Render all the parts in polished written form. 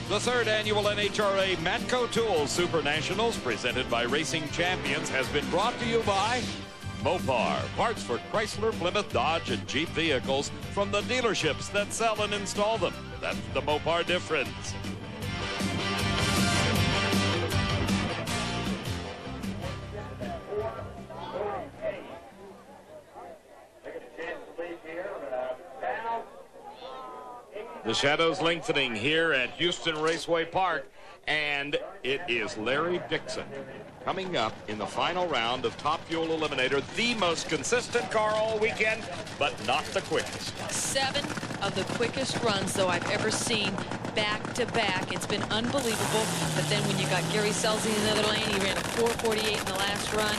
The third annual NHRA Matco Tools Supernationals, presented by Racing Champions, has been brought to you by Mopar, parts for Chrysler, Plymouth, Dodge, and Jeep vehicles from the dealerships that sell and install them. That's the Mopar difference. The shadows lengthening here at Houston Raceway Park, and it is Larry Dixon coming up in the final round of Top Fuel Eliminator, the most consistent car all weekend, but not the quickest. 7 of the quickest runs, though, I've ever seen back-to-back. It's been unbelievable. But then when you got Gary Scelzi in the other lane, he ran a 4:48 in the last run.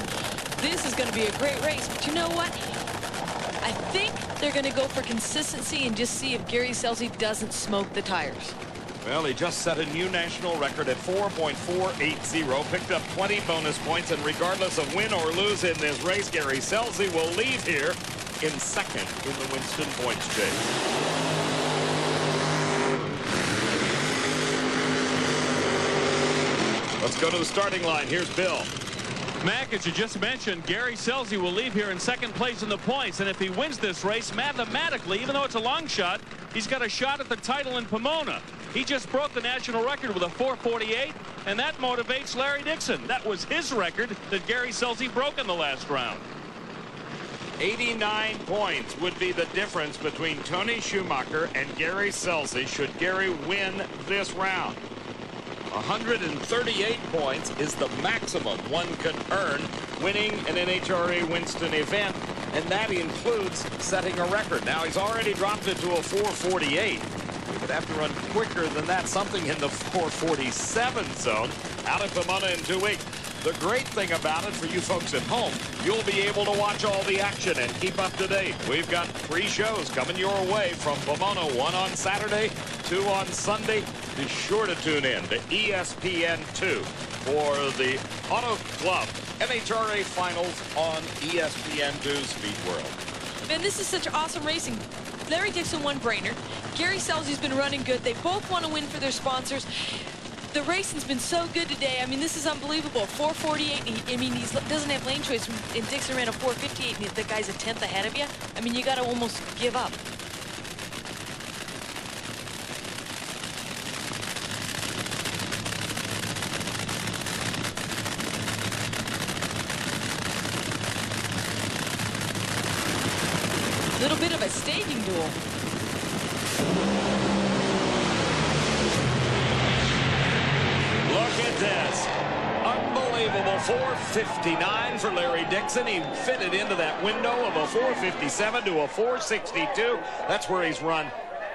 This is going to be a great race, but you know what? I think they're going to go for consistency and just see if Gary Scelzi doesn't smoke the tires. Well, he just set a new national record at 4.480, picked up 20 bonus points, and regardless of win or lose in this race, Gary Scelzi will leave here in second in the Winston points chase. Let's go to the starting line. Here's Bill. Mac, as you just mentioned, Gary Scelzi will leave here in second place in the points, and if he wins this race, mathematically, even though it's a long shot, he's got a shot at the title in Pomona. He just broke the national record with a 4:48, and that motivates Larry Dixon. That was his record that Gary Scelzi broke in the last round. 89 points would be the difference between Tony Schumacher and Gary Scelzi should Gary win this round. 138 points is the maximum one can earn winning an NHRA Winston event, and that includes setting a record. Now, he's already dropped it to a 4:48. He would have to run quicker than that, something in the 4:47 zone out of Pomona in 2 weeks. The great thing about it for you folks at home, you'll be able to watch all the action and keep up to date. We've got 3 shows coming your way from Pomona, 1 on Saturday, 2 on Sunday. Be sure to tune in to ESPN2 for the Auto Club NHRA Finals on ESPN2 Speed World. Man, this is such awesome racing. Larry Dixon won Brainerd. Gary Scelzi's been running good. They both want to win for their sponsors. The racing's been so good today. I mean, this is unbelievable. 4:48. I mean, he doesn't have lane choice. And Dixon ran a 4:58, and the guy's a 10th ahead of you. I mean, you got to almost give up. Little bit of a staging duel. Look at this. Unbelievable 4:59 for Larry Dixon. He fitted into that window of a 4:57 to a 4:62. That's where he's run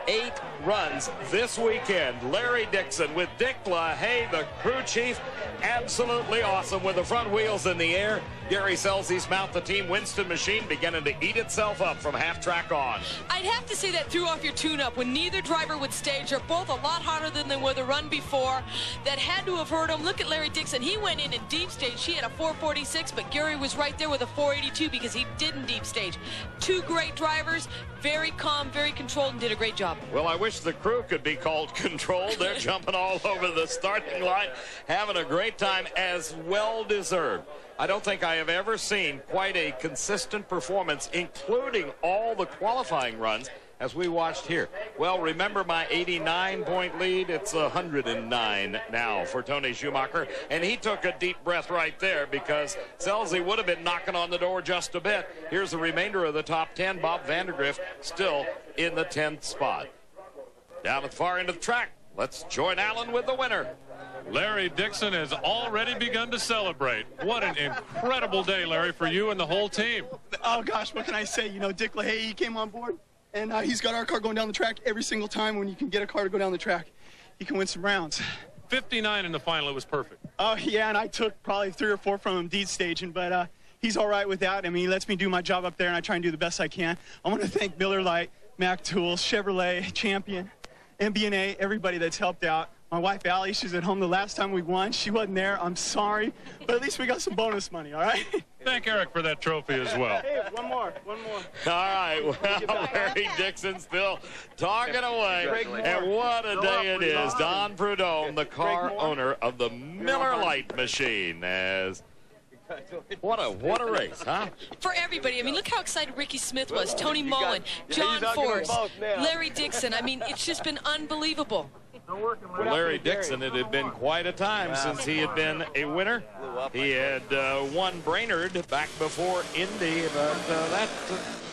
8 runs this weekend. Larry Dixon with Dick LaHaye, the crew chief. Absolutely awesome with the front wheels in the air. Gary Scelzi's Mount the Team Winston machine beginning to eat itself up from half track on. I'd have to say that threw off your tune-up when neither driver would stage. They're both a lot harder than they were the run before. That had to have hurt him. Look at Larry Dixon. He went in and deep stage. He had a 4:46, but Gary was right there with a 4:82 because he didn't deep stage. 2 great drivers, very calm, very controlled, and did a great job. Well, I wish the crew could be called controlled. They're jumping all over the starting line, having a great time, as well deserved. I don't think I have ever seen quite a consistent performance, including all the qualifying runs as we watched here. Well, remember my 89-point lead? It's 109 now for Tony Schumacher, and he took a deep breath right there because Scelzi would have been knocking on the door just a bit. Here's the remainder of the top 10. Bob Vandergrift still in the 10th spot. Down at the far end of the track, let's join Alan with the winner. Larry Dixon has already begun to celebrate. What an incredible day, Larry, for you and the whole team. Oh, gosh, what can I say? You know, Dick LaHaye, he came on board, and he's got our car going down the track every single time. When you can get a car to go down the track, you can win some rounds. 59 in the final, it was perfect. Oh, yeah, and I took probably 3 or 4 from him deed staging, but he's all right with that. I mean, he lets me do my job up there, and I try and do the best I can. I want to thank Miller Lite, Mac Tools, Chevrolet, Champion, MB&A, everybody that's helped out. My wife, Allie, she's at home the last time we won. She wasn't there. I'm sorry. But at least we got some bonus money, all right? Thank Eric for that trophy as well. Hey, one more. All right, well, Larry Dixon still talking away. And what a day it is. Don Prudhomme, the car owner of the Miller Lite machine. What a race, huh? For everybody. I mean, look how excited Ricky Smith was, Tony Mullen, John Force, Larry Dixon. I mean, it's just been unbelievable. For Larry Dixon, it had been quite a time since he had been a winner. He had won Brainerd back before Indy, but that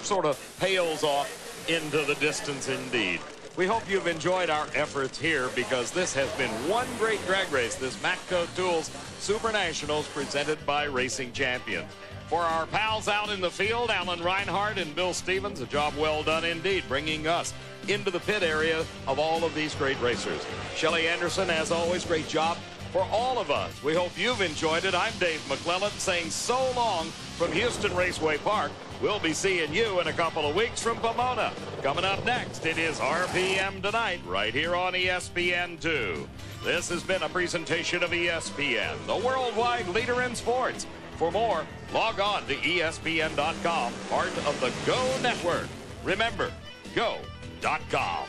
sort of pales off into the distance indeed. We hope you've enjoyed our efforts here, because this has been one great drag race, this Matco Tools Supernationals presented by Racing Champions. For our pals out in the field, Alan Reinhardt and Bill Stevens, a job well done indeed, bringing us into the pit area of all of these great racers. Shelley Anderson, as always, great job for all of us. We hope you've enjoyed it. I'm Dave McClellan saying so long from Houston Raceway Park. We'll be seeing you in a couple of weeks from Pomona. Coming up next, it is RPM Tonight right here on ESPN2. This has been a presentation of ESPN, the worldwide leader in sports. For more, log on to ESPN.com, part of the Go Network. Remember, Go.com.